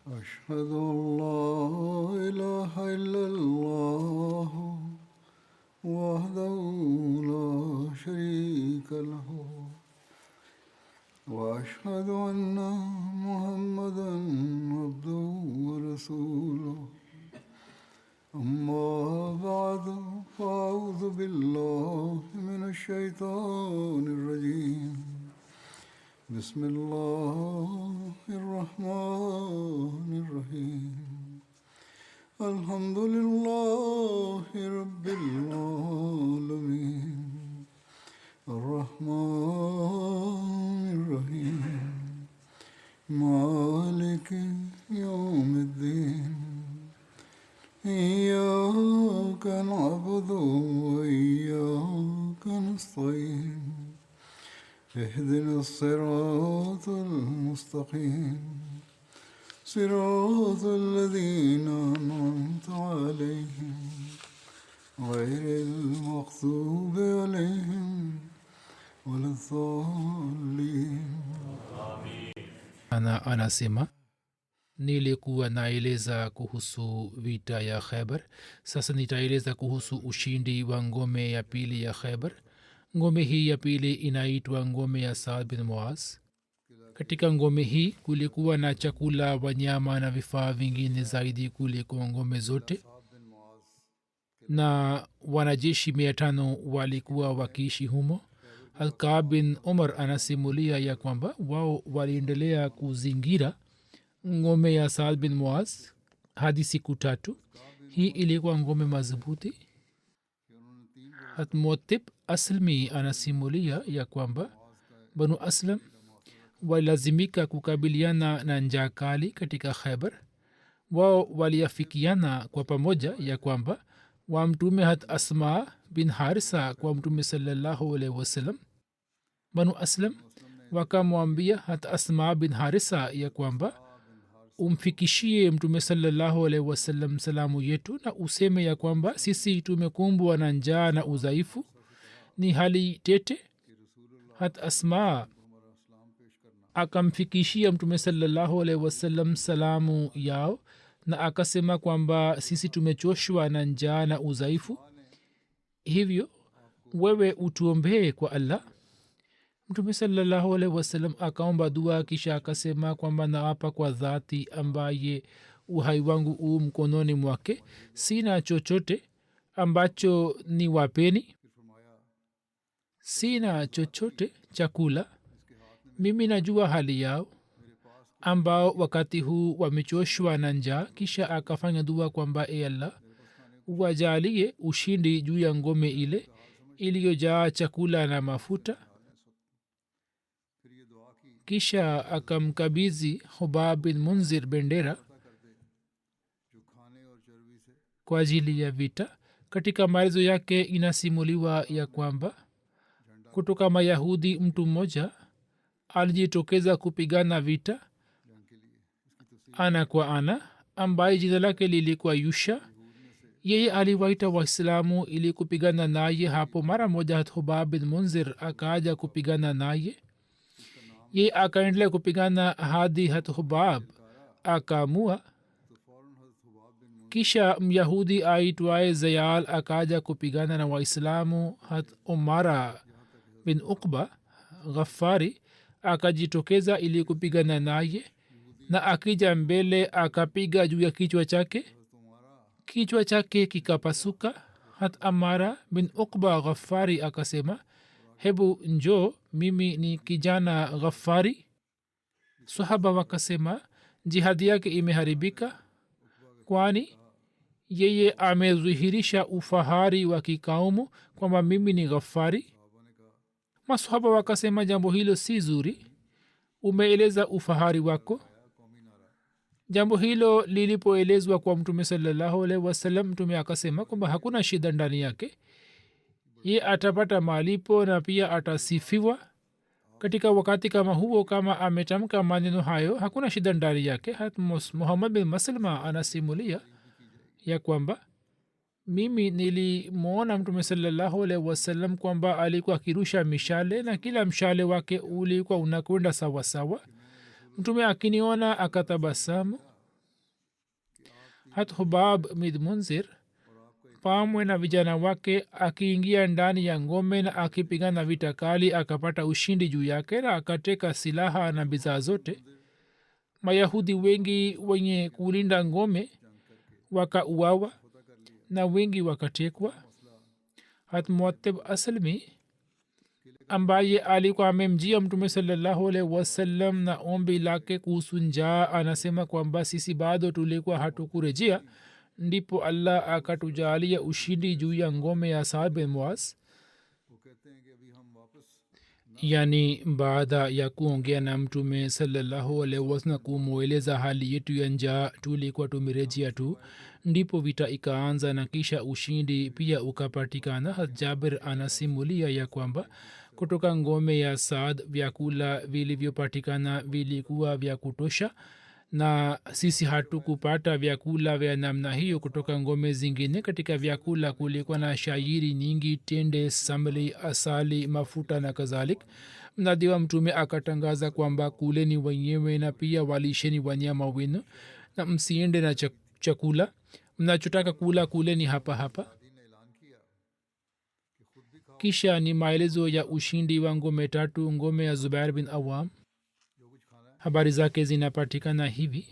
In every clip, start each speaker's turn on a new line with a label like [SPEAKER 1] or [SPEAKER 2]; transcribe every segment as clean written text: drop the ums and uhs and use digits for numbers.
[SPEAKER 1] أشهد أن لا إله إلا الله وحده لا شريك له وأشهد أن محمدا عبده ورسوله أما بعد فأعوذ بالله من الشيطان الرجيم بسم الله الرحمن الرحيم الحمد لله رب العالمين الرحمن الرحيم مالك يوم الدين إياك نعبد وإياك نستعين اهدنا الصراط المستقيم صراط الذين أنعمت عليهم غير المغضوب عليهم ولا الضالين.
[SPEAKER 2] Anasema nilikuwa naeleza kuhusu vita ya Khaybar. Sasa nitaeleza kuhusu ushindi wa ngome ya pili ya Khaybar. Ngome hii ya pili inaitwa ngome ya Saad bin Muaz. Katika ngome hii kulikuwa na chakula, wanyama na vifaa vingine zaidi kuliko ngome zote, na wanajeshi 500 walikuwa wakiishi humo. Al-Ka'b bin Umar anasimulia ya kwamba wao waliendelea kuzingira ngome ya Saad bin Muaz hadi siku 3. Hii ilikuwa ngome madhubuti. Hatmutib Aslmi anasimulia ya kwamba Banu Aslam walilazimika kukabiliana na njaa kali katika Khaybar. Wao waliafikiana kwa pamoja ya kwamba wamtume hat Asma bin Harisa kwa mtume sallallahu alaihi wasallam. Banu Aslam wakamwambia hat Asma bin Harisa ya kwamba umfikishie mtume sallallahu alaihi wasallam salamu yetu na useme ya kwamba sisi tumekumbwa na njaa na udhaifu, ni hali tete. hat Asma akamfikishia mtume sallallahu alaihi wasallam salamu yao na akasema kwamba sisi tumechoshwa na njaa na udhaifu, hivyo wewe utuombee kwa Allah. Mtume sallallahu alaihi wasallam akaomba dua, kisha akasema kwamba naapa kwa dhati ambaye uhai wangu u mkononi mwake, sina chochote ambacho ni wapeni, sina chochote chakula. Mimi najua hali yao ambao wakati huu wamechoshwa na njaa. Kisha akafanya dua kwamba e Allah, wajalie ushindi juu ya ngome ile iliyojaa chakula na mafuta. Kisha akamkabidhi Hubab bin Munzir bendera kwa ajili ya vita. Katika maelezo yake inasimuliwa ya kwamba kutoka Mayahudi mtu mmoja alijitokeza kupigana vita ana kwa ana, ambaye jina lake lilikuwa Yusha. Yeye aliwaita Waislamu ili kupigana naye. Hapo mara moja Hubab bin Munzir akaja kupigana naye. Yeye akaendelea kupigana hadi Hubab akamua. Kisha Myahudi aitwaye Zayal akaja kupigana na Waislamu. Umara bin Uqba Ghaffari akajitokeza ili kupigana naye, na akija mbele akapiga juu ya kichwa chake. Kichwa chake kikapasuka. Amara bin Uqba Ghaffari akasema, hebu njoo, mimi ni kijana Ghaffari. Sahaba wakasema jihadi yake imeharibika, kwani yeye amedhihirisha ufahari wa kikaumu kwamba mimi ni Ghaffari. Masahaba wakasema jambo hilo si zuri, umeeleza ufahari wako. Jambo hilo lilipoelezwa kwa mtume sallallahu alaihi wasallam, mtume akasema kwamba hakuna shida ndani yake, ye atapata malipo na pia atasifiwa katika wakati kama huo. Kama ametamka maneno hayo, hakuna shida ndani yake. Muhammad bin Maslama anasimulia ya kwamba mimi nilimwona mtume sallallahu alaihi wasallam kwamba alikuwa akirusha mishale na kila mshale wake ulikuwa unakwenda sawasawa. Mtume akiniona akatabasamu hat hubab midmunzir pamwe na vijana wake akiingia ndani ya ngome na akipigana vita kali akapata ushindi juu yake na akateka silaha na bidhaa zote. Mayahudi wengi wenye kulinda ngome wakauawa na wengi wakatekwa. hat muatib aslmi ambaye alikuwa amemjia mtume sallallahu alaihi wasallam na ombi lake kuhusu njaa anasema kwamba sisi bado tulikuwa hatukurejea, ndipo allah akatujalia ushindi juu ya ngome ya saad bin muaz. yani baada ya kuongea na mtume sallallahu alaihi wasallam kumweleza hali yetu ya njaa tulikuwa tumerejea tu, ndipo vita ikaanza na kisha ushindi pia ukapatikana. Jabir anasimulia ya kwamba kutoka ngome ya saad vyakula vilivyopatikana vilikuwa vya kutosha na sisi hatukupata vyakula vya namna hiyo kutoka ngome zingine. Katika vyakula kulikuwa na shairi nyingi, tende, samli, asali, mafuta na kadhalik. Mnadi wa mtume akatangaza kwamba kuleni wenyewe na pia walisheni wanyama wenu na msiende na chakula, mnachotaka kula kuleni hapa hapa. kisha ni maelezo ya ushindi wa ngome tatu. ngome ya zubair bin awam, habari zake zinapatikana hivi.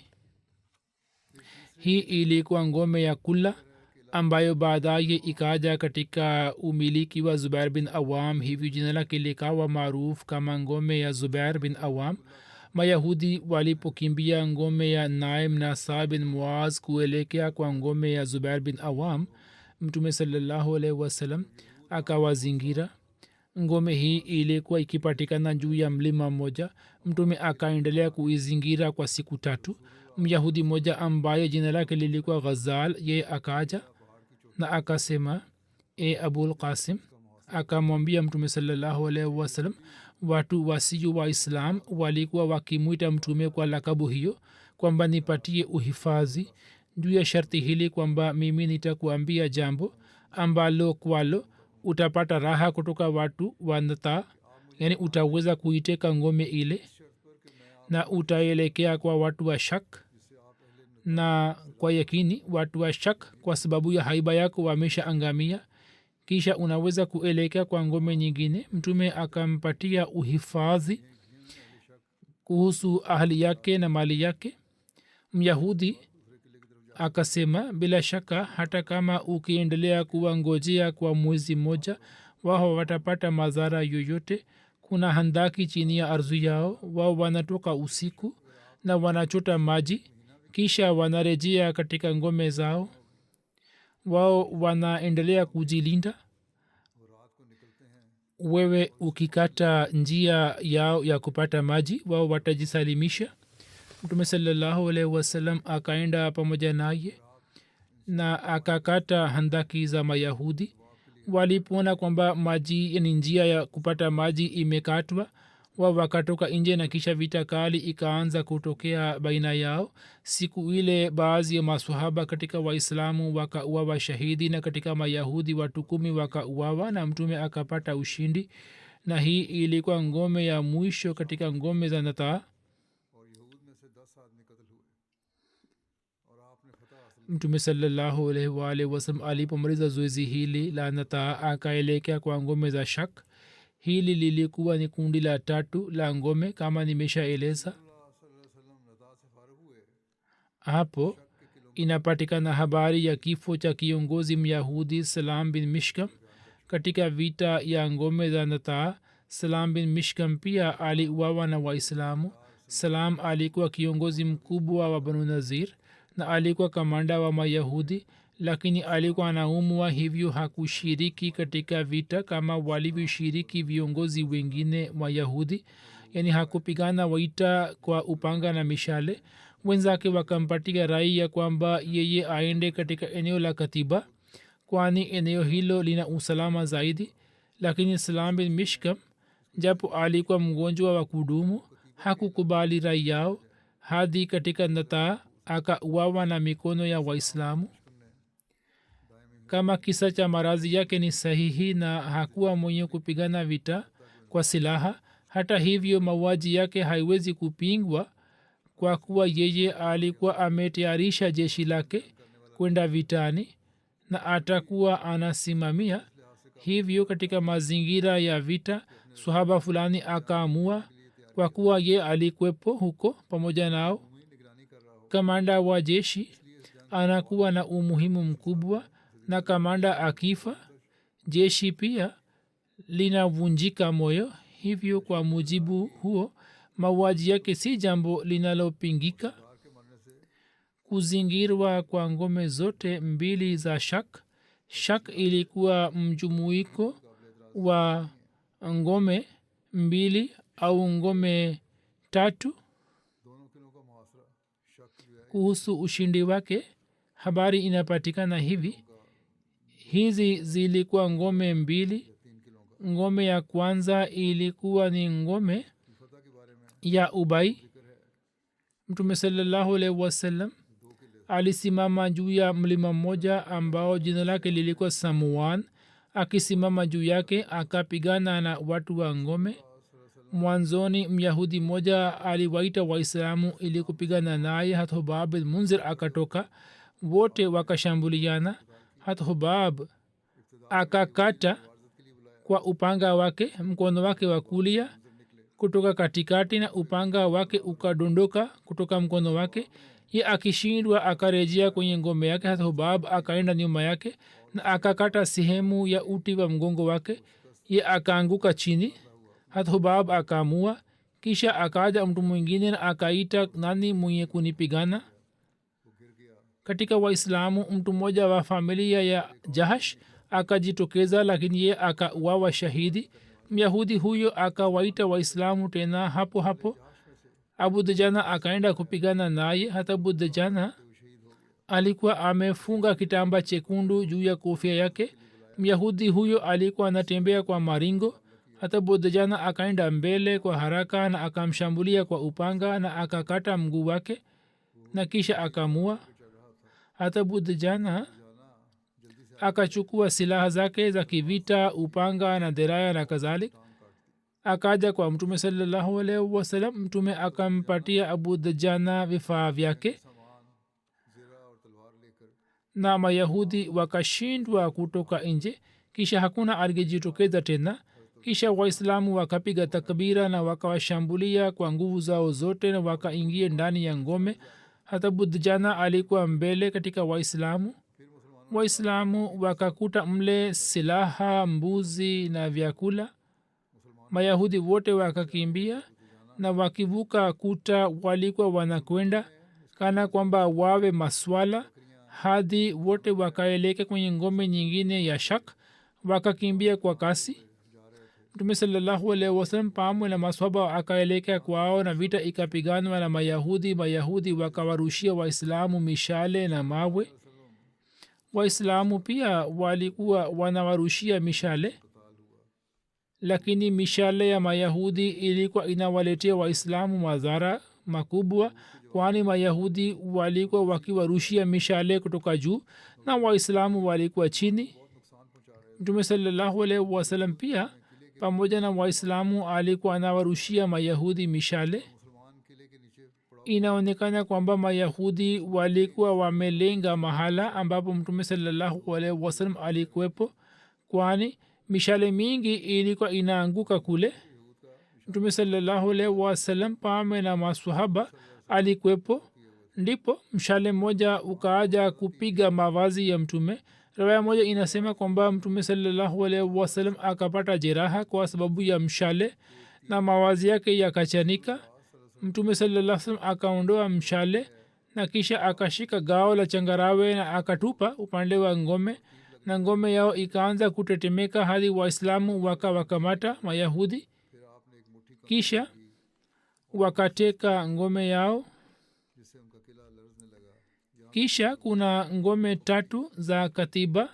[SPEAKER 2] hii ilikuwa ngome ya kula ambayo baadaye ikaja katika umiliki wa zubair bin awam, hivi jina lake likawa maarufu kama ngome ya zubair bin awam. mayahudi walipokimbia ngome ya naim na saad bin muaz kuelekea kwa ngome ya zubair bin awam, mtume sallallahu alaihi wasallam akawazingira. ngome hii ilikuwa ikipatikana juu ya mlima mmoja. mtume akaendelea kuizingira kwa siku 3. myahudi mmoja ambaye jina lake lilikuwa ghazal ye akaja na akasema, e abul qasim, akamwambia mtume sallallahu alaihi wasallam watu wasio wa islam walikuwa wakimwita mtume kwa lakabu hiyo kwamba nipatie uhifadhi juu ya sharti hili kwamba mimi nitakuambia jambo ambalo kwalo utapata raha kutoka watu wa Nataa, yani utaweza kuiteka ngome ile na utaelekea kwa watu wa shak, na kwa yakini watu wa shak kwa sababu ya haiba yako wamesha angamia, kisha unaweza kuelekea kwa ngome nyingine. mtume akampatia uhifadhi kuhusu ahli yake na mali yake. myahudi akasema, bila shaka hata kama ukiendelea kuwangojea kwa mwezi mmoja wao watapata madhara yoyote. kuna handaki chini ya ardhi yao, wao wanatoka usiku na wanachota maji kisha wanarejea katika ngome zao. wao wanaendelea kujilinda, wewe ukikata njia yao ya kupata maji wao watajisalimisha. mtume sallallahu alaihi wasallam akaenda pamoja naye na akakata handaki za mayahudi. walipoona kwamba maji ni njia ya kupata maji imekatwa, wa wakatoka nje na kisha vita kali ikaanza kutokea baina yao. siku ile baadhi ya maswahaba katika waislamu wakauawa shahidi na katika mayahudi watu 10 wakauawa na mtume akapata ushindi. na hii ilikuwa ngome ya mwisho katika ngome za Nataa. mtume sallallahu alaihi wasallam alipomaliza zoezi hili la Nataa akaelekea kwa ngome za shak. hili lilikuwa ni kundi la 3 la ngome kama nimeshaeleza hapo. inapatikana habari ya kifo cha kiongozi myahudi salam bin mishkam katika vita ya ngome za Nataa. salam bin mishkam pia aliuawa na waislamu. salam alikuwa kiongozi mkubwa wa banu nazir na alikuwa kamanda wa mayahudi, lakini alikuwa anaumwa, hivyo hakushiriki katika vita kama walivyoshiriki viongozi wengine mayahudi, yani hakupigana waita kwa upanga na mishale. wenzake wakampatia rai ya kwamba yeye aende katika eneo la katiba, kwani eneo hilo lina usalama zaidi. lakini salam bin mishkam japo alikuwa mgonjwa wa kudumu hakukubali rai yao hadi katika Nataa akauawa na mikono ya waislamu. kama kisa cha maradhi yake ni sahihi na hakuwa mwenye kupigana vita kwa silaha, hata hivyo mauaji yake haiwezi kupingwa kwa kuwa yeye alikuwa ametayarisha jeshi lake kwenda vitani na atakuwa anasimamia. Hivyo katika mazingira ya vita sahaba fulani akaamua, kwa kuwa ye alikwepo huko pamoja nao, kamanda wa jeshi anakuwa na umuhimu mkubwa, na kamanda akifa jeshi pia linavunjika moyo. Hivyo kwa mujibu huo mauaji yake si jambo linalopingika. Kuzingirwa kwa ngome zote mbili za shak ilikuwa mjumuiko wa ngome mbili au ngome tatu. Kuhusu ushindi wake habari inapatikana hivi: hizi zilikuwa ngome mbili. ngome ya kwanza ilikuwa ni ngome ya ubai. mtume sallallahu alaihi wasallam alisimama juu ya mlima mmoja ambao jina lake lilikuwa samuan. akisimama juu yake akapigana na watu wa ngome. mwanzoni myahudi mmoja aliwaita waislamu ili kupigana naye. hat hubab bin munzir akatoka, wote wakashambuliana. hat hubab akakata kwa upanga wake mkono wake wa kulia kutoka katikati, na upanga wake ukadondoka kutoka mkono wake. ye akishindwa akarejea kwenye ngome yake. hat hubab akaenda nyuma yake na akakata sehemu ya uti wa mgongo wake. ye akaanguka chini. hat hubab akaamua. kisha akaja mtu mwingine na akaita, nani mwenye kunipigana? katika waislamu mtu mmoja wa familia ya jahash akajitokeza, lakini ye akauawa shahidi. myahudi huyo akawaita waislamu tena hapo hapo. abu dujana akaenda kupigana naye. hata abu dujana alikuwa amefunga kitamba chekundu juu ya kofia yake. myahudi huyo alikuwa anatembea kwa maringo. hata abu dujana akaenda mbele kwa haraka na akamshambulia kwa upanga na akakata mguu wake na kisha akamua. hata abu dujana akachukua silaha zake za kivita, upanga na deraya na kadhalik, akaja kwa mtume sallallahu alaihi wasallam. mtume akampatia abu dujana vifaa vyake na mayahudi wakashindwa kutoka nje. kisha hakuna aliyejitokeza tena. kisha waislamu wakapiga takbira na wakawashambulia kwa nguvu zao zote na wakaingia ndani ya ngome. hata abu dujana alikuwa mbele katika waislamu. waislamu wakakuta mle silaha, mbuzi na vyakula. mayahudi wote wakakimbia na wakivuka kuta walikuwa wanakwenda kana kwamba wawe maswala, hadi wote wakaeleka kwenye ngome nyingine ya shak. wakakimbia kwa kasi. mtume sallallahu alaihi wasallam pamoja na maswahaba akaeleka kwao na vita ikapiganwa na mayahudi. mayahudi wakawarushia waislamu mishale na mawe. waislamu pia walikuwa wanawarushia mishale, lakini mishale ya mayahudi ilikuwa inawaletea waislamu madhara makubwa, kwani mayahudi walikuwa wakiwarushia mishale kutoka juu na waislamu walikuwa chini. mtume sallallahu alaihi wasallam pia pamoja na waislamu alikuwa anawarushia mayahudi mishale. inaonekana kwamba mayahudi walikuwa wamelenga mahala ambapo mtume sallallahu alaihi wasallam alikuwepo, kwani mishale mingi ilikuwa inaanguka kule. mtume sallallahu alaihi wasallam pamoja na maswahaba alikuwepo, ndipo mshale mmoja ukaaja kupiga mavazi ya mtume. riwaya moja inasema kwamba mtume sallallahu alaihi wasallam akapata jeraha kwa sababu ya mshale na mavazi yake yakachanika. mtume sallallahu alaihi wasallam akaondoa mshale na kisha akashika gao la changarawe na akatupa upande wa ngome, na ngome yao ikaanza kutetemeka hadi waislamu wakawakamata mayahudi, kisha wakateka ngome yao. kisha kuna ngome tatu za katiba.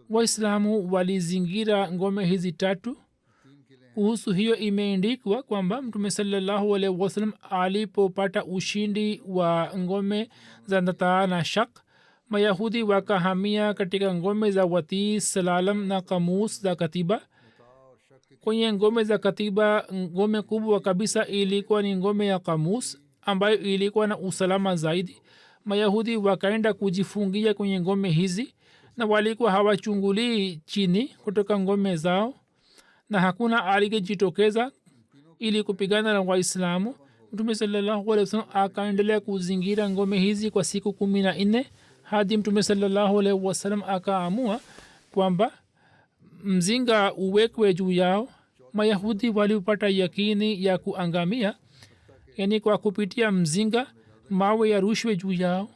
[SPEAKER 2] waislamu walizingira ngome hizi tatu. kuhusu hiyo imeendikwa kwamba mtume sallallahu alaihi wasallam alipopata ushindi wa ngome za nataa na shak, mayahudi wakahamia katika ngome za watis, salalam na kamus za katiba. kwenye ngome za katiba, ngome kubwa kabisa ilikuwa ni ngome ya kamus ambayo ilikuwa na usalama zaidi. mayahudi wakaenda kujifungia kwenye ngome hizi na walikuwa hawachungulii chini kutoka ngome zao na hakuna aliyejitokeza ili kupigana na waislamu. mtume sallallahu alaihi wasallam akaendelea kuzingira ngome hizi kwa siku 14 hadi mtume sallallahu alaihi wasallam akaamua kwamba mzinga uwekwe juu yao. mayahudi walipata yakini ya kuangamia, yani kwa kupitia mzinga mawe yarushwe juu yao.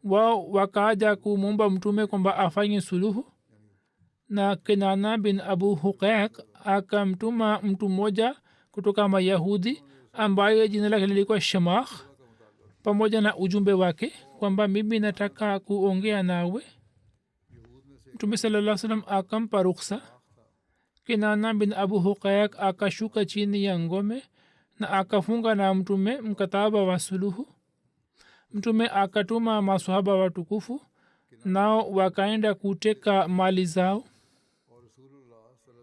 [SPEAKER 2] wao wakaja kumwomba mtume kwamba afanye suluhu, na kenana bin abu huqaiq akamtuma mtu mmoja kutoka mayahudi ambaye jina lake lilikuwa shamakh pamoja na ujumbe wake kwamba mimi nataka kuongea nawe. mtume sallallahu alaihi wasallam akampa ruhusa. kenana bin abu huqaiq akashuka chini ya ngome na akafunga na mtume mkataba wa suluhu. mtume akatuma maswahaba watukufu, nao wakaenda kuteka mali zao,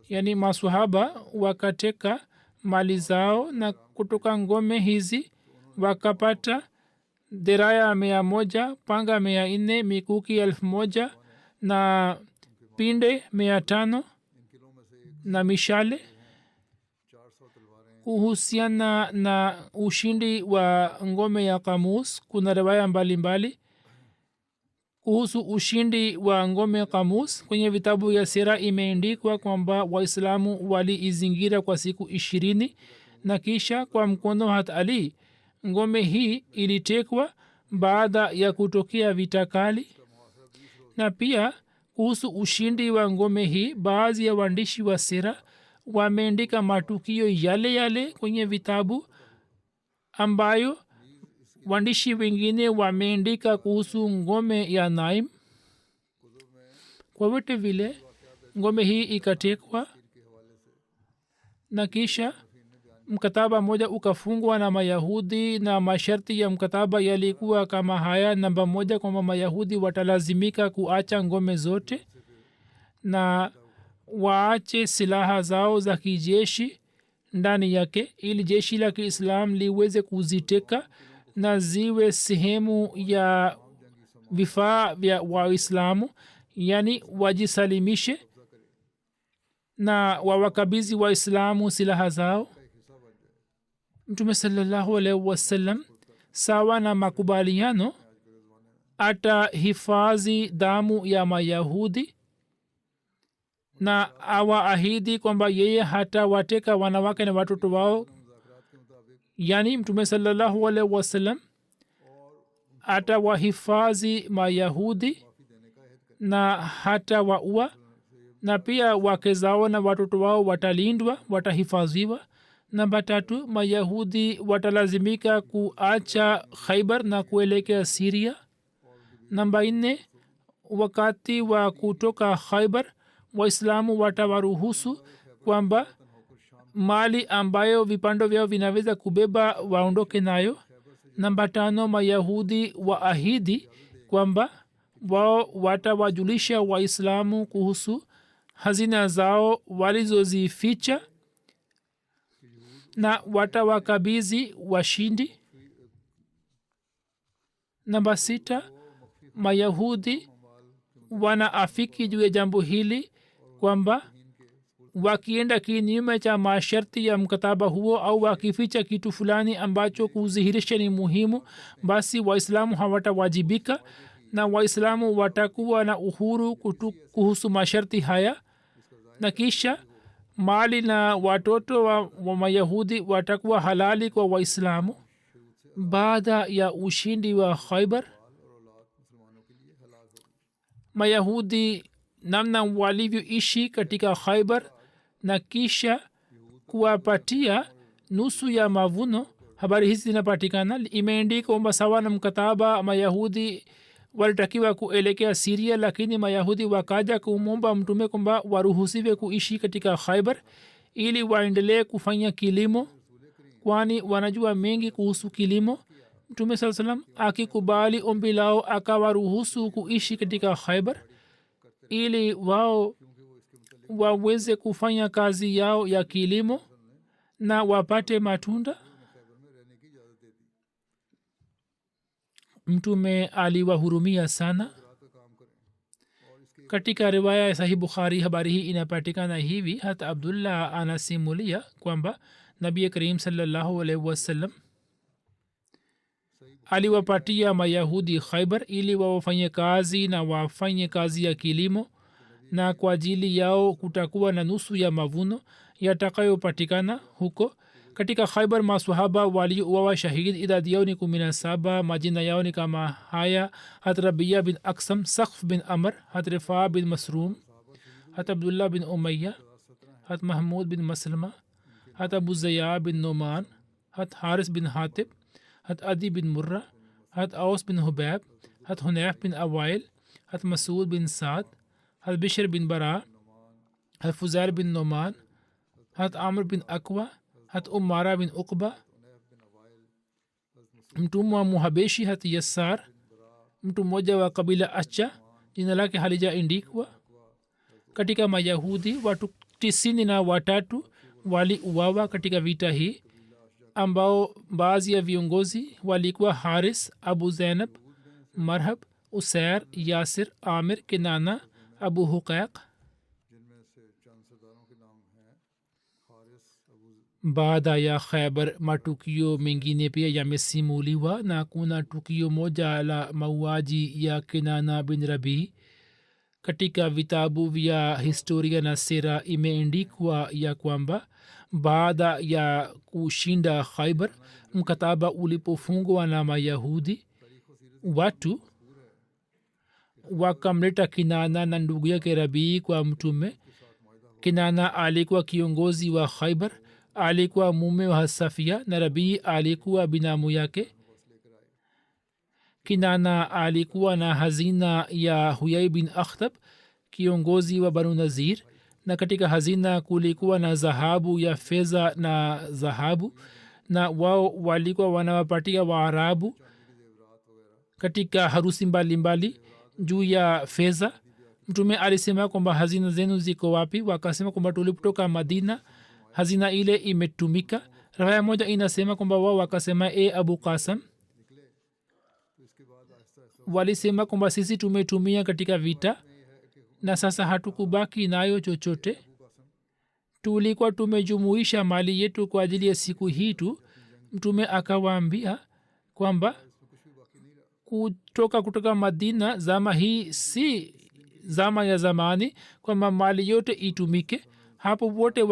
[SPEAKER 2] yani maswahaba wakateka mali zao, na kutoka ngome hizi wakapata deraya 100, panga 400, mikuki 1000 na pinde 500 na mishale. kuhusiana na ushindi wa ngome ya Kamus kuna riwaya mbalimbali kuhusu ushindi wa ngome Kamus. kwenye vitabu ya sira imeandikwa kwamba waislamu waliizingira kwa siku 20 na kisha kwa mkono hat Ali ngome hii ilitekwa baada ya kutokea vita kali. na pia kuhusu ushindi wa ngome hii baadhi ya waandishi wa sira wameandika matukio yale yale kwenye vitabu ambayo waandishi wengine wameandika kuhusu ngome ya Naim. kwa vyote vile ngome hii ikatekwa na kisha mkataba moja ukafungwa na mayahudi, na masharti ya mkataba yalikuwa kama haya. namba 1 kwamba mayahudi watalazimika kuacha ngome zote na waache silaha zao za kijeshi ndani yake ili jeshi la Kiislam liweze kuziteka na ziwe sehemu ya vifaa vya Waislamu, yani wajisalimishe na wawakabizi Waislamu silaha zao. mtume sallallahu alaihi wasallam sawa na makubaliano atahifadhi damu ya mayahudi na awaahidi kwamba yeye hata wateka wanawake na watoto wao. yani mtume sallallahu alaihi wasallam atawahifadhi mayahudi na hata waua, na pia wake zao na watoto wao watalindwa, watahifadhiwa. namba 3 mayahudi watalazimika kuacha Khaibar na kuelekea Syria. namba 4 wakati wa kutoka Khaibar waislamu watawaruhusu kwamba mali ambayo vipando vyao vinaweza kubeba waondoke nayo. namba 5 mayahudi waahidi kwamba wao watawajulisha waislamu kuhusu hazina zao walizozificha na watawakabizi washindi. namba 6 mayahudi wanaafiki juu ya jambo hili kwamba wakienda kinyume cha masharti ya mkataba huo au wakificha kitu fulani ambacho kudhihirisha ni muhimu, basi waislamu hawatawajibika na waislamu watakuwa na uhuru kuhusu masharti haya, na kisha mali na watoto wa mayahudi watakuwa halali kwa waislamu. baada ya ushindi wa Khaibar mayahudi namna walivyoishi katika Khaibar na kisha kuwapatia nusu ya mavuno, habari hizi zinapatikana. imeandikwa kwamba sawa na mkataba mayahudi walitakiwa kuelekea Syria, lakini mayahudi wakaja kumwomba mtume kwamba waruhusiwe kuishi katika Khaibar ili waendelee kufanya kilimo, kwani wanajua mengi kuhusu kilimo. mtume saa salam akikubali ombi lao akawaruhusu kuishi katika Khaibar ili wao waweze kufanya kazi yao ya kilimo na wapate matunda. mtume aliwahurumia sana. Katika riwaya ya sahih bukhari habari hii inapatikana hivi. hata abdullah anasimulia kwamba nabii karim sallallahu alaihi wasallam aliwapatia mayahudi khaibar ili wawafanye kazi na wafanye kazi ya kilimo, na kwa ajili yao kutakuwa na nusu ya mavuno yatakayopatikana huko. katika khaibar maswahaba waliouawa shahid idadi yao ni 17. majina yao ni kama haya: hat rabia bin aksam, sakf bin amr, hat rifa bin masrum, hat abdullah bin umaya, hat mahmud bin maslama, hat abu zaya bin noman, hat haris bin hatib, hat adi bin murra, hat aus bin hubab, hat hunayf bin awail, hat masud bin saad, hat bishr bin bara, hat fuzair bin noman, hat amr bin akwa, hat umara bin uqba, mtumwa muhabeshi hat yassar, mtu mmoja wa kabila acha jina lake halijaandikwa. katika mayahudi watu 93 waliuawa katika vita hii, ambao baadhi ya viongozi walikuwa haris, abu zainab, marhab, usair, yasir, amir, kinana, abu huqaiq. baada ya khaibar matukio mengine pia yamesimuliwa, na kuna tukio moja la mauaji ya kinana bin rabii. katika vitabu vya historia na sera imeandikwa ya kwamba baada ya kushinda khaibar, mkataba ulipofungwa na mayahudi, watu wakamleta kinana na ndugu yake rabii kwa mtume. kinana alikuwa kiongozi wa khaibar, alikuwa mume wa safia, na rabii alikuwa binamu yake. kinana alikuwa na hazina ya huyai bin akhtab, kiongozi wa banu nazir, na katika hazina kulikuwa na dhahabu ya fedha na dhahabu, na wao walikuwa wanawapatia waarabu katika harusi mbalimbali juu ya fedha. mtume alisema kwamba hazina zenu ziko wapi? wakasema kwamba tulipotoka madina hazina ile imetumika. raya moja inasema kwamba wao wakasema, abu kasam, walisema kwamba sisi tumetumia katika vita na sasa hatukubaki nayo chochote, tulikuwa tumejumuisha mali yetu kwa ajili ya siku hii tu. mtume akawaambia kwamba kutoka madina zama hii si zama ya zamani kwamba mali yote itumike. hapo wote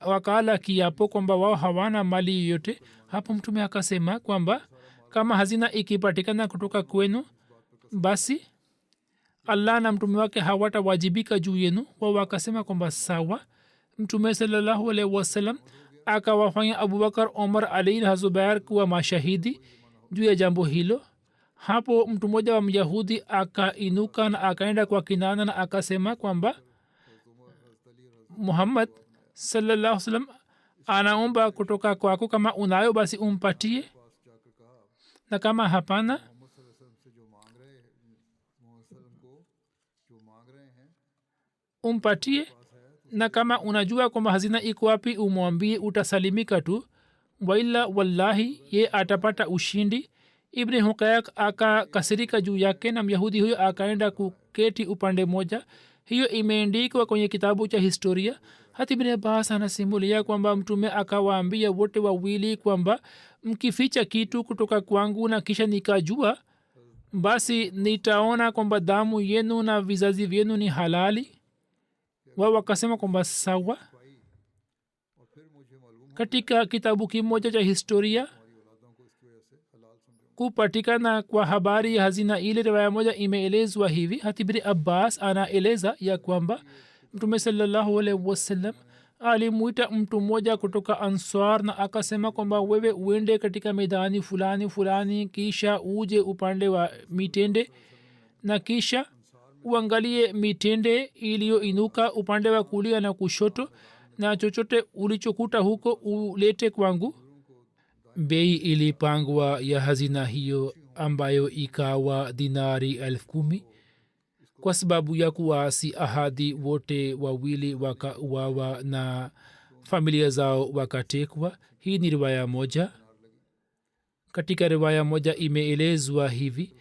[SPEAKER 2] wakala kiapo kwamba wao hawana mali yoyote. hapo mtume akasema kwamba kama hazina ikipatikana kutoka kwenu, basi allah na mtume wake hawatawajibika juu yenu. wao wakasema kwamba sawa. mtume sallallahu alaihi wasallam akawafanya abubakar, omar, ali na zubair kuwa mashahidi juu ya jambo hilo. hapo mtu mmoja wa myahudi akainuka na akaenda kwa kinana na akasema kwamba muhammad sallallahu alaihi wasallam anaomba kutoka kwako, kama unayo basi umpatie, na kama hapana umpatie, na kama unajua kwamba hazina iko wapi umwambie, utasalimika tu, waila wallahi ye atapata ushindi. ibn huqaiq akakasirika juu yake na myahudi huyo akaenda kuketi upande moja. hiyo imeandikwa kwenye kitabu cha historia. hata ibn abbas anasimulia kwamba mtume akawaambia wote wawili kwamba mkificha kitu kutoka kwangu na kisha nikajua, basi nitaona kwamba damu yenu na vizazi vyenu ni halali. wao wakasema kwamba sawa. katika kitabu kimoja cha historia kupatikana kwa habari ya hazina ile, riwaya moja imeelezwa hivi. hata ibn abbas anaeleza ya kwamba mtume sallallahu alaihi wasallam alimuita mtu mmoja kutoka ansar na akasema kwamba wewe uende katika medani fulani fulani, kisha uje upande wa mitende na kisha uangalie mitende iliyoinuka upande wa kulia na kushoto, na chochote ulichokuta huko ulete kwangu. bei ilipangwa ya hazina hiyo ambayo ikawa dinari 10,000. kwa sababu ya kuasi ahadi wote wawili wakauawa na familia zao wakatekwa. hii ni riwaya moja. katika riwaya moja imeelezwa hivi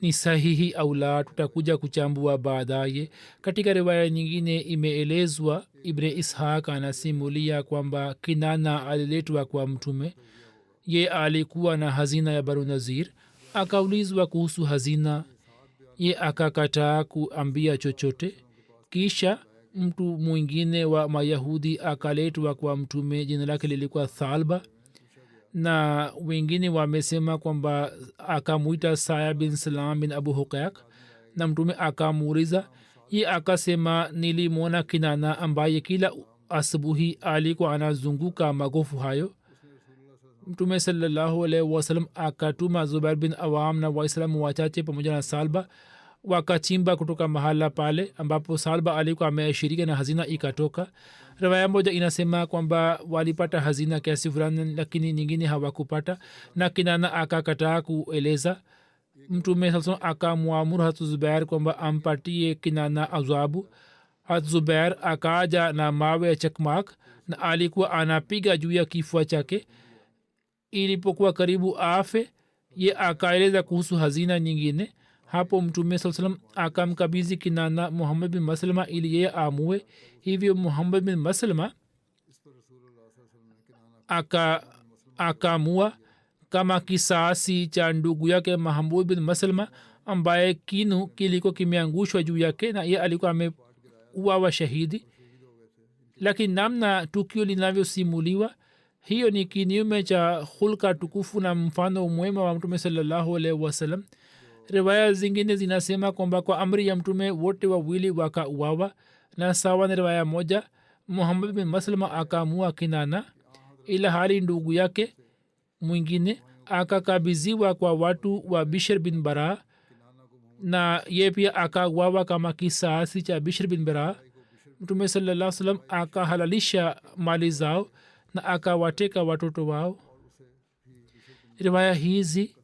[SPEAKER 2] ni sahihi au la tutakuja kuchambua baadaye. Katika riwaya nyingine imeelezwa ibne ishaq anasimulia kwamba kinana aliletwa kwa mtume. Ye alikuwa na hazina ya banu nazir. Akaulizwa kuhusu hazina, ye akakataa kuambia chochote. Kisha mtu mwingine wa mayahudi akaletwa kwa mtume, jina lake lilikuwa thalba, na wengine wamesema kwamba akamwita saya bin salam bin abu huqaq, na mtume akamuuliza. Ye akasema nilimwona kinana ambaye kila asubuhi alikuwa anazunguka magofu hayo. mtume sallallahu alaihi wasallam akatuma zubair bin awam na waislamu wachache pamoja na salba, wakachimba kutoka mahala pale ambapo salba alikuwa ameashirika na hazina ikatoka. riwaya moja inasema kwamba walipata hazina kiasi fulani, lakini nyingine hawakupata, na kinana akakataa kueleza. mtume sasa akamwamuru hatu zubair kwamba ampatie kinana adhabu. hatu zubair akaja na mawe ya chakmak na alikuwa anapiga juu ya kifua chake. ilipokuwa karibu afe, ye akaeleza kuhusu hazina nyingine. hapo mtume saa salam akamkabizi kinana muhammad bin maslama ili yeye amue. hivyo muhammad bin maslama akamua kama kisasi cha ndugu yake mahmud bin maslama ambaye kinu kiliko kimeangushwa juu yake na ye alikuwa ameuawa shahidi. lakini namna tukio linavyosimuliwa, hiyo ni kinyume cha hulka tukufu na mfano mwema wa mtume sallallahu alaihi wasallam. riwaya zingine zinasema kwamba kwa amri ya mtume wote wawili wakauawa, na sawa na riwaya moja muhammad bin maslama akaamua kinana, ila hali ndugu yake mwingine akakabiziwa kwa watu wa bishr bin bara, na ye pia akauawa kama kisasi cha bishr bin bara. mtume sallallahu alaihi wasallam akahalalisha mali zao na akawateka watoto wao. riwaya hizi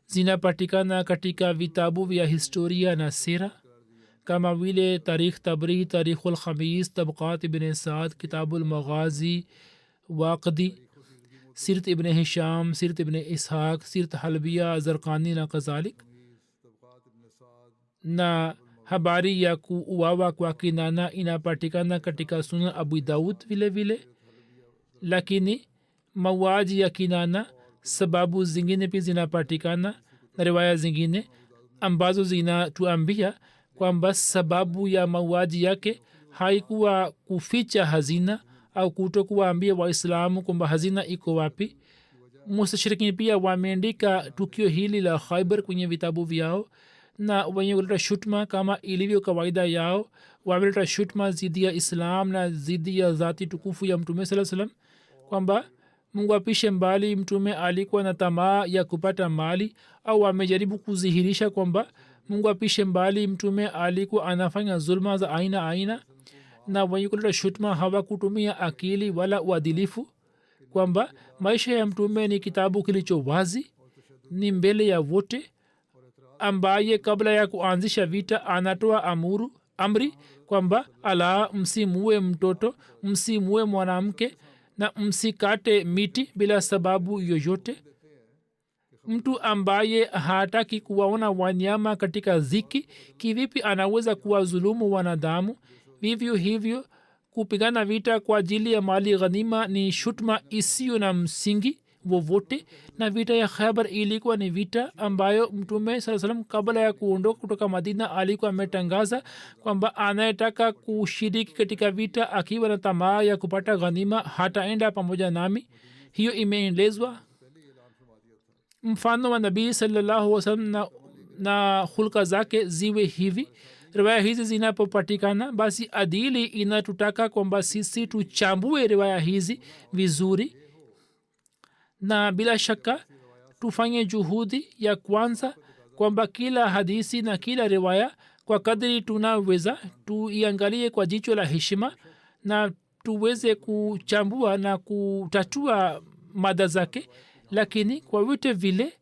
[SPEAKER 2] zinapatikana katika vitabu vya historia na sira kama vile tarikh tabri, tarikhul khamis, tabqat ibn saad, kitabul maghazi, waqdi, sirat ibn hisham, sirat ibn ishaq, sirat halbiya zarqani na kadhalik. na habari ya kuuawa kwa kinana inapatikana katika sunan abu daud vile vile. lakini mauaji ya kinana sababu zingine pia zinapatikana na riwaya zingine ambazo zinatuambia kwamba sababu ya mauaji yake haikuwa kuficha hazina au kutokuwaambia waislamu kwamba hazina iko wapi. mustashrikin pia wameandika tukio hili la khaibar kwenye vitabu vyao, na wenye kuleta shutma kama ilivyo kawaida yao wameleta shutma zidi ya islam na zidi ya zati tukufu ya mtume saa salam, kwamba mungu apishe mbali mtume alikuwa na tamaa ya kupata mali, au amejaribu kuzihirisha kwamba mungu apishe mbali mtume alikuwa anafanya zulma za aina aina. na wenye kuleta shutma hawakutumia akili wala uadilifu, kwamba maisha ya mtume ni kitabu kilicho wazi, ni mbele ya wote, ambaye kabla ya kuanzisha vita anatoa amri kwamba ala, msimue mtoto, msimue mwanamke na msikate miti bila sababu yoyote. mtu ambaye hataki kuwaona wanyama katika ziki, kivipi anaweza kuwadhulumu wanadamu? vivyo hivyo kupigana vita kwa ajili ya mali ghanima ni shutma isiyo na msingi wowote. na vita ya khaibar ilikuwa ni vita ambayo mtume saa salam kabla ya kuondoka kutoka madina alikuwa ametangaza kwamba anayetaka kushiriki katika vita akiwa na tamaa ya kupata ghanima hataenda pamoja nami. hiyo imeelezwa. mfano wa nabii sallallahu alaihi wasallam na hulka zake ziwe hivi. riwaya hizi zinapopatikana, basi adili inatutaka kwamba sisi tuchambue riwaya hizi vizuri, na bila shaka tufanye juhudi ya kwanza kwamba kila hadisi na kila riwaya kwa kadri tunaweza tuiangalie kwa jicho la heshima, na tuweze kuchambua na kutatua mada zake. lakini kwa vyote vile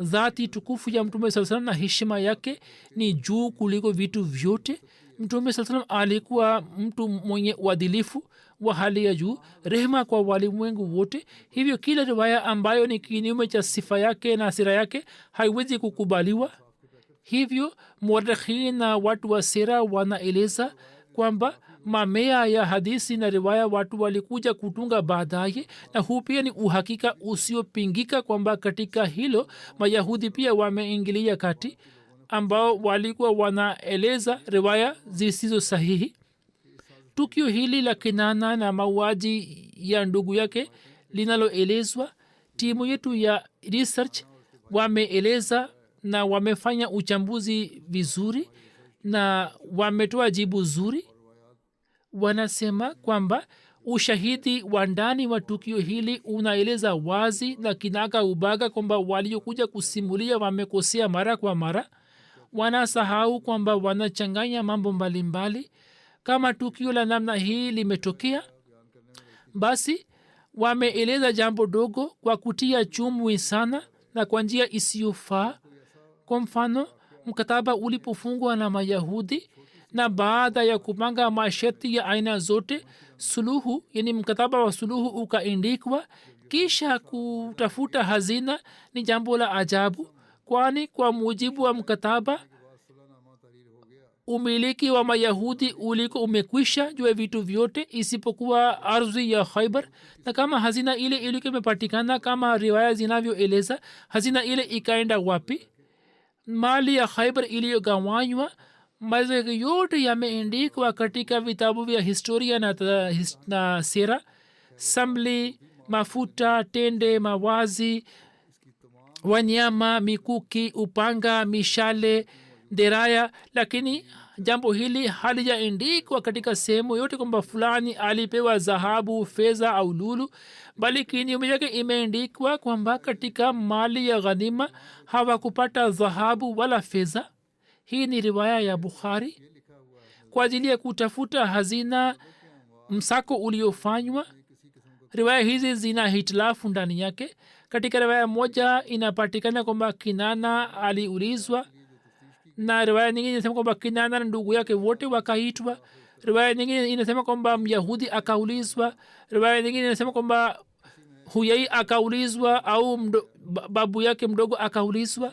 [SPEAKER 2] dhati tukufu ya mtume saa salam na heshima yake ni juu kuliko vitu vyote. mtume saa salam alikuwa mtu mwenye uadilifu wa hali ya juu, rehema kwa walimwengu wote. hivyo kila riwaya ambayo ni kinyume cha sifa yake na sira yake haiwezi kukubaliwa. hivyo muarikhin na watu wa sera wanaeleza kwamba mamea ya hadisi na riwaya watu walikuja kutunga baadaye, na huu pia ni uhakika usiopingika kwamba katika hilo mayahudi pia wameingilia kati, ambao walikuwa wanaeleza riwaya zisizo sahihi. tukio hili la Kinana na mauaji ya ndugu yake linaloelezwa, timu yetu ya research wameeleza na wamefanya uchambuzi vizuri na wametoa jibu zuri. Wanasema kwamba ushahidi wa ndani wa tukio hili unaeleza wazi na kinaga ubaga kwamba waliokuja kusimulia wamekosea mara kwa mara. Wanasahau kwamba wanachanganya mambo mbalimbali. Kama tukio la namna hii limetokea, basi wameeleza jambo dogo kwa kutia chumvi sana na kwa njia isiyofaa. Kwa mfano, mkataba ulipofungwa na Mayahudi na baada ya kupanga masharti ya aina zote, suluhu, yani mkataba wa suluhu ukaandikwa, kisha kutafuta hazina ni jambo la ajabu, kwani kwa mujibu wa mkataba umiliki wa Mayahudi uliko umekwisha juu ya vitu vyote isipokuwa ardhi ya Khaybar. Na kama hazina ile ilikuwa imepatikana kama riwaya zinavyoeleza, hazina ile ikaenda wapi? Mali ya Khaybar iliyogawanywa, mazao yote yameandikwa katika vitabu vya historia na sera. Samli, mafuta, tende, mawazi, wanyama, mikuki, upanga, mishale, deraya. Lakini jambo hili halijaandikwa katika sehemu yote kwamba fulani alipewa dhahabu, fedha au lulu, bali kinyume yake imeandikwa kwamba katika mali ya ghanima hawakupata dhahabu wala fedha. Hii ni riwaya ya Bukhari. Kwa ajili ya kutafuta hazina, msako uliofanywa, riwaya hizi zina hitilafu ndani yake. Katika riwaya moja inapatikana kwamba Kinana aliulizwa, na riwaya nyingine inasema kwamba Kinana na ndugu yake wote wakaitwa. Riwaya nyingine inasema kwamba Myahudi akaulizwa. Riwaya nyingine inasema kwamba Huyai akaulizwa au babu yake mdogo akaulizwa.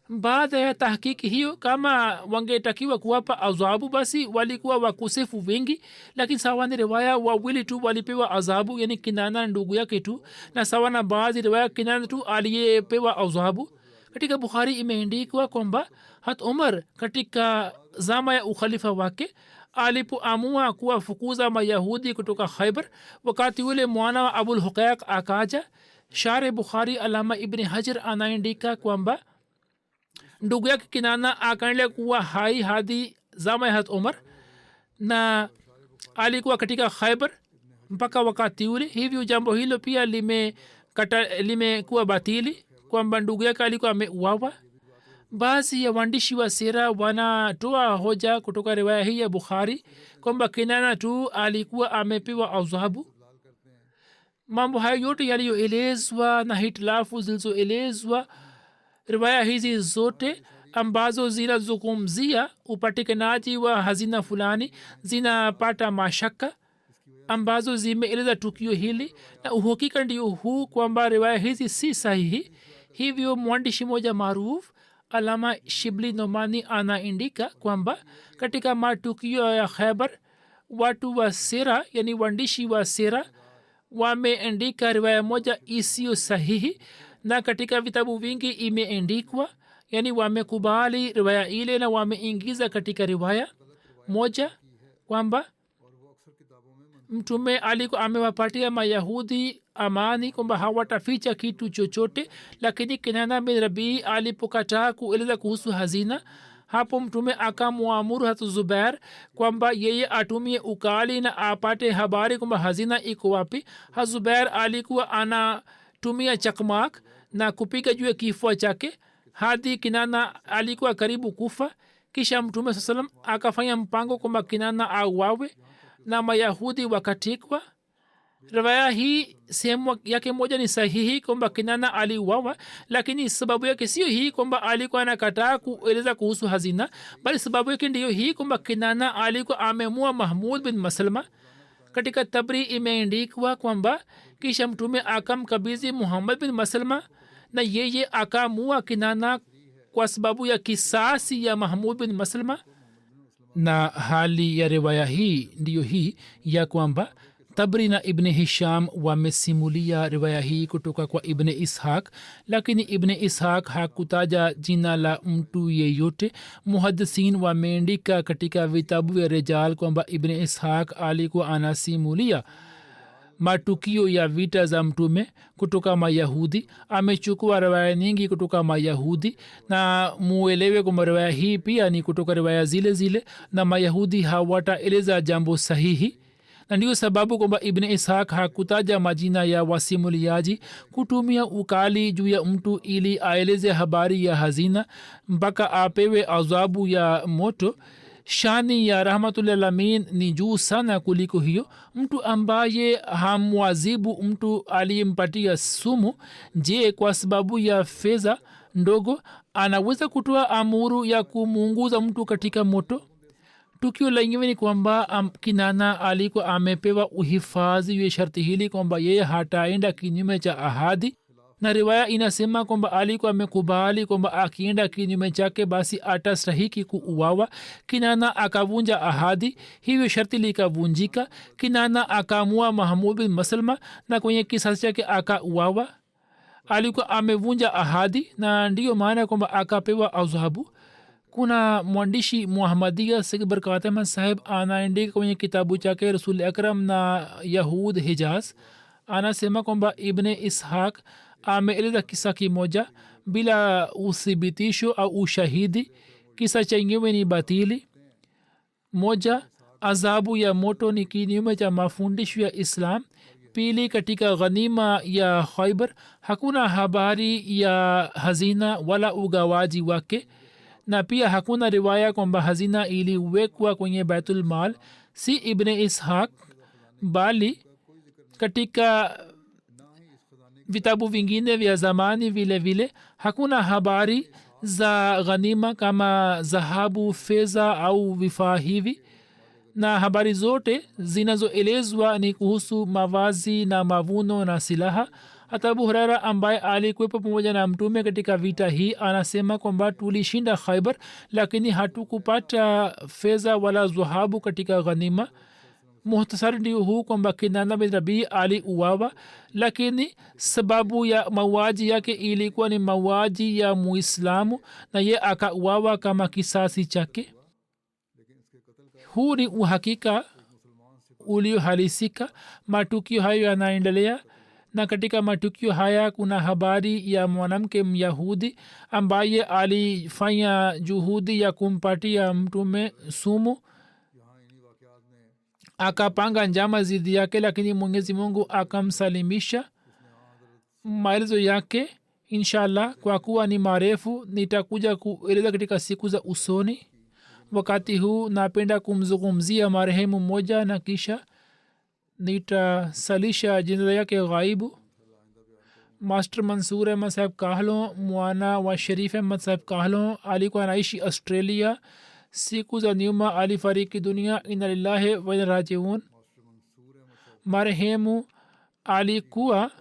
[SPEAKER 2] Baada ya tahkiki hiyo, kama wangetakiwa kuwapa adhabu, basi walikuwa wakosefu wengi. Lakini sawa ni riwaya wawili tu walipewa adhabu, yani Kinana na ndugu yake tu, na sawa na baadhi riwaya Kinana tu aliyepewa adhabu. Katika Bukhari imeandikwa kwamba hat Umar katika zama ya ukhalifa wake alipoamua kuwafukuza Mayahudi kutoka Khaybar, wakati ule mwana wa Abul Huqaiq akaja. Shari Bukhari Alama Ibn Hajar anaandika kwamba ndugu yake Kinana akaendelea kuwa hai hadi zama ya hat Umar na alikuwa katika Khaybar mpaka wakati ule. Hivyo jambo hilo pia limekuwa batili kwamba ndugu yake alikuwa ameuawa. Baadhi ya waandishi wa sera wanatoa hoja kutoka riwaya hii ya Bukhari kwamba Kinana tu alikuwa amepewa adhabu. Mambo hayo yote yaliyoelezwa na hitilafu zilizoelezwa, riwaya hizi zote ambazo zinazungumzia upatikanaji wa hazina fulani zinapata mashaka ambazo zimeeleza tukio hili, na uhakika ndio huu kwamba riwaya hizi si sahihi. Hivyo mwandishi moja maarufu Alama Shibli Nomani anaandika kwamba katika matukio ya Khaybar watu wa sera, yani waandishi wa sera, wameandika riwaya moja isiyo sahihi, na katika vitabu vingi imeandikwa, yani wamekubali riwaya ile na wameingiza katika riwaya moja kwamba mtume alikuwa amewapatia Mayahudi amani kwamba hawataficha kitu chochote. Lakini Kinana bin Rabii alipokataa kueleza kuhusu hazina, hapo mtume akamwamuru hata Zubair kwamba yeye atumie ukali na apate habari kwamba hazina iko wapi. Zubair alikuwa anatumia chakmak na kupiga juu ya kifua chake hadi Kinana alikuwa karibu kufa. Kisha mtume SAW akafanya mpango kwamba Kinana auawe na Mayahudi wakatikwa. Riwaya hii sehemu yake moja ni sahihi kwamba Kinana aliuawa, lakini sababu yake sio hii kwamba alikuwa anakataa kueleza kuhusu hazina, bali sababu yake ndiyo hii kwamba Kinana alikuwa amemua Mahmud bin Maslama. Katika Tabri imeandikwa kwamba kisha mtume akamkabidhi Muhammad bin Maslama na yeye akamua Kinana kwa sababu ya kisasi ya mahmud bin maslama. Na hali ya riwaya hii ndiyo hii ya kwamba tabri na ibni hisham wamesimulia riwaya hii kutoka kwa ibni ishaq, lakini ibni ishaq hakutaja jina la mtu yeyote. muhadisin wameandika katika vitabu vya rijal kwamba ibni ishaq alikuwa anasimulia matukio ya vita za mtume kutoka mayahudi. amechukua riwaya nyingi kutoka mayahudi, na muelewe kwamba riwaya hii pia ni kutoka riwaya zile zile, na mayahudi hawataeleza jambo sahihi. na ndiyo sababu kwamba ibn ishaq hakutaja majina ya wasimuliaji. kutumia ukali juu ya mtu ili aeleze habari ya hazina mpaka apewe adhabu ya moto, shani ya rahmatulalamin ni juu sana kuliko hiyo. mtu ambaye hamwazibu mtu aliyempatia sumu, je, kwa sababu ya fedha ndogo anaweza kutoa amuru ya kumuunguza mtu katika moto? tukio lengine ni kwamba kinana alikuwa amepewa uhifadhi ya sharti hili kwamba yeye hataenda kinyume cha ahadi, na riwaya inasema kwamba alikuwa amekubali kwamba akienda kinyume chake basi atastahiki kuuawa. kinana akavunja ahadi, hivyo sharti likavunjika. kinana akaamua mahmud bin maslama na kwenye kisasi chake akauawa. alikuwa amevunja ahadi na ndiyo maana kwamba akapewa adhabu. kuna mwandishi muhamadia Sayyid Barkat Ahmad saheb anaandika kwenye kitabu chake Rasul Akram na Yahud Hijaz, anasema kwamba ibn ishaq ameeleza kisa kimoja bila uthibitisho au ushahidi. kisa chenyewe ni batili. moja, adhabu ya moto ni kinyume cha mafundisho ya Islam. pili, katika ghanima ya Khaybar hakuna habari ya hazina wala ugawaji wake, na pia hakuna riwaya kwamba hazina iliwekwa kwenye baitul mal. si ibn ishaq bali katika vitabu vingine vya zamani vile vile hakuna habari za ghanima kama dhahabu, fedha au vifaa hivi, na habari zote zinazoelezwa ni kuhusu mavazi na mavuno na silaha. hata Abu Huraira ambaye alikuwepo pamoja na mtume katika vita hii anasema kwamba tulishinda Khaybar lakini hatukupata fedha wala dhahabu katika ghanima. muhtasari ndio huu kwamba Kinana bin Rabii aliuawa, lakini sababu ya mauaji yake ilikuwa ni mauaji ya Muislamu na ye akauawa kama kisasi chake. huu ni uhakika uliohalisika. matukio hayo yanaendelea, na katika matukio haya kuna habari ya mwanamke Myahudi ambaye alifanya juhudi ya kumpatia mtume sumu, akapanga njama zidi yake, lakini Mwenyezi Mungu akamsalimisha. maelezo yake inshallah kwa kuwa ni marefu nitakuja kueleza katika siku za usoni. wakati huu napenda kumzungumzia marehemu mmoja na kisha nitasalisha jinaza yake ghaibu. master Mansur Ahmad Saheb Kahlo, mwana wa Sharif Ahmad Saheb Kahlo, alikuwa anaishi Australia. siku za nyuma alifariki dunia. inna lillahi wa inna rajiun. marehemu alikuwa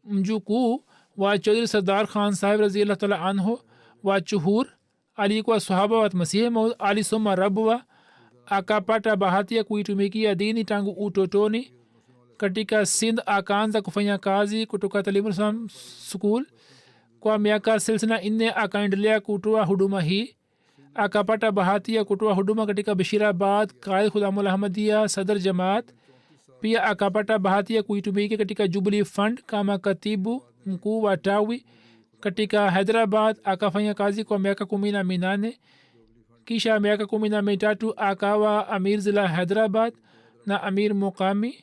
[SPEAKER 2] mjukuu wa Chaudhry Sardar Khan Saheb radhiyallahu ta'ala anhu wa Chuhur. alikuwa sahaba wa Masihi Maud. alisoma Rabwa, akapata bahati ya kuitumikia dini tangu utotoni. katika Sindh akaanza kufanya kazi kutoka Talimul Islam School. kwa miaka silsila 4 akaendelea kutoa huduma hii. akapata bahati ya kutoa huduma katika Bashirabad, Qaid Khudamul Ahmadiyya, Sadr Jamaat. pia akapata bahati ya kuitumikia katika Jubilee Fund kama katibu mkuu wa tawi. katika Hyderabad akafanya kazi kwa miaka 18. kisha miaka 13 akawa amir zila Hyderabad na amir muqami.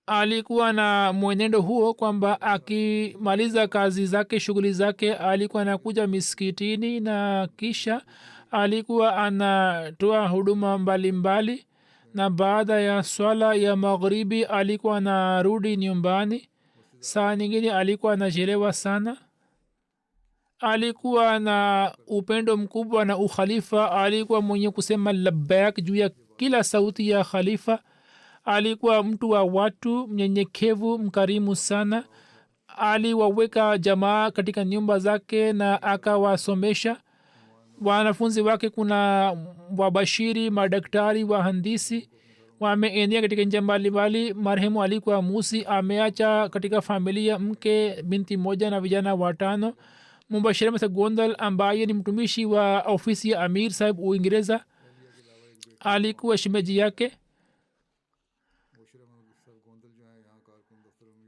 [SPEAKER 2] alikuwa na mwenendo huo kwamba akimaliza kazi zake, shughuli zake, alikuwa anakuja miskitini na kisha alikuwa anatoa huduma mbalimbali, na baada ya swala ya magharibi alikuwa anarudi nyumbani. saa nyingine alikuwa anachelewa sana. alikuwa na upendo mkubwa na ukhalifa. alikuwa mwenye kusema labbaik juu ya kila sauti ya khalifa. alikuwa mtu wa watu, mnyenyekevu, mkarimu sana. aliwaweka jamaa katika nyumba zake na akawasomesha wanafunzi wake. kuna wabashiri, madaktari, wahandisi wameenea katika nchi mbalimbali. marehemu alikuwa musi, ameacha katika familia mke, binti moja na vijana 5. mubashir ahmed gondal ambaye ni mtumishi wa ofisi ya amir sahib uingereza alikuwa shimeji yake.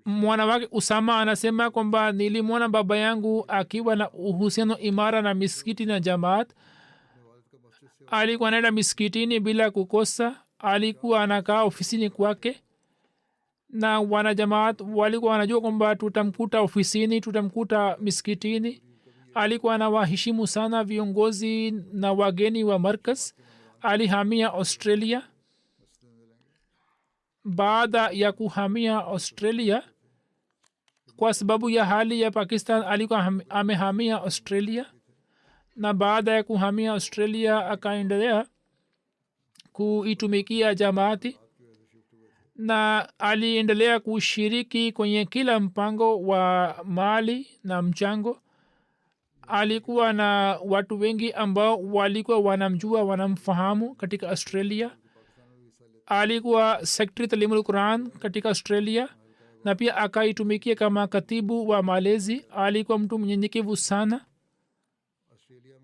[SPEAKER 2] mwana wake usama anasema kwamba nilimwona baba yangu akiwa na uhusiano imara na misikiti na jamaat. alikuwa anaenda misikitini bila kukosa, alikuwa anakaa ofisini kwake na wanajamaat walikuwa wanajua kwamba tutamkuta ofisini, tutamkuta misikitini. alikuwa anawaheshimu sana viongozi na wageni wa markaz. alihamia australia. baada ya kuhamia australia kwa sababu ya hali ya pakistan alikuwa amehamia australia, na baada ya kuhamia australia akaendelea kuitumikia jamaati na aliendelea kushiriki kwenye kila mpango wa mali na mchango. alikuwa na watu wengi ambao walikuwa wanamjua, wanamfahamu katika australia. alikuwa sekretari talimul quran katika australia na pia akaitumikia kama katibu wa malezi. alikuwa mtu mnyenyekevu sana.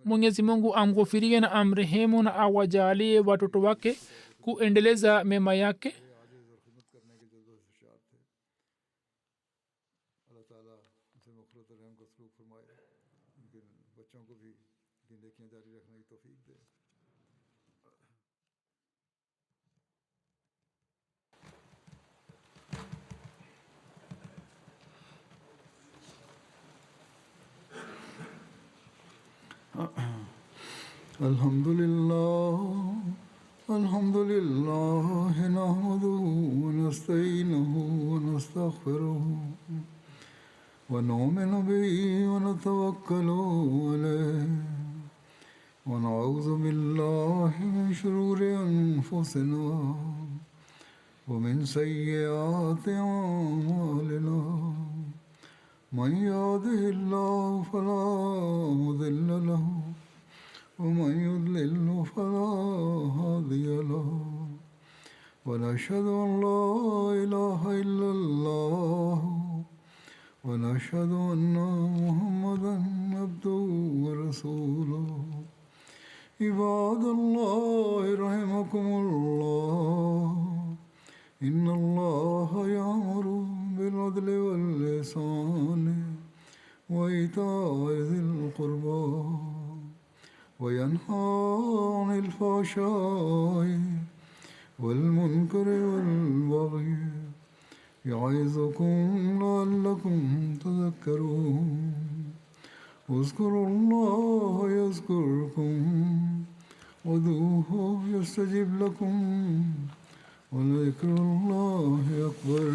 [SPEAKER 2] mwenyezi mungu amghufirie na amrehemu na awajalie watoto wake kuendeleza mema yake.
[SPEAKER 1] الحمد لله نحمده ونستعينه ونستغفره ونؤمن به ونتوكل عليه ونعوذ بالله من شرور أنفسنا ومن سيئات أعمالنا. من يهده الله فلا مضل له ومن يضلل فلا هادي له ونشهد أن لا إله إلا الله ونشهد أن محمدا عبده ورسوله. عباد الله رحمكم الله إن الله يأمر بالعدل والإحسان وإيتاء ذي القربى وينهى عن الفحشاء والمنكر والبغي يعظكم لعلكم تذكرون. اذكروا الله يذكركم ودعوه يستجب لكم ولذكر الله أكبر.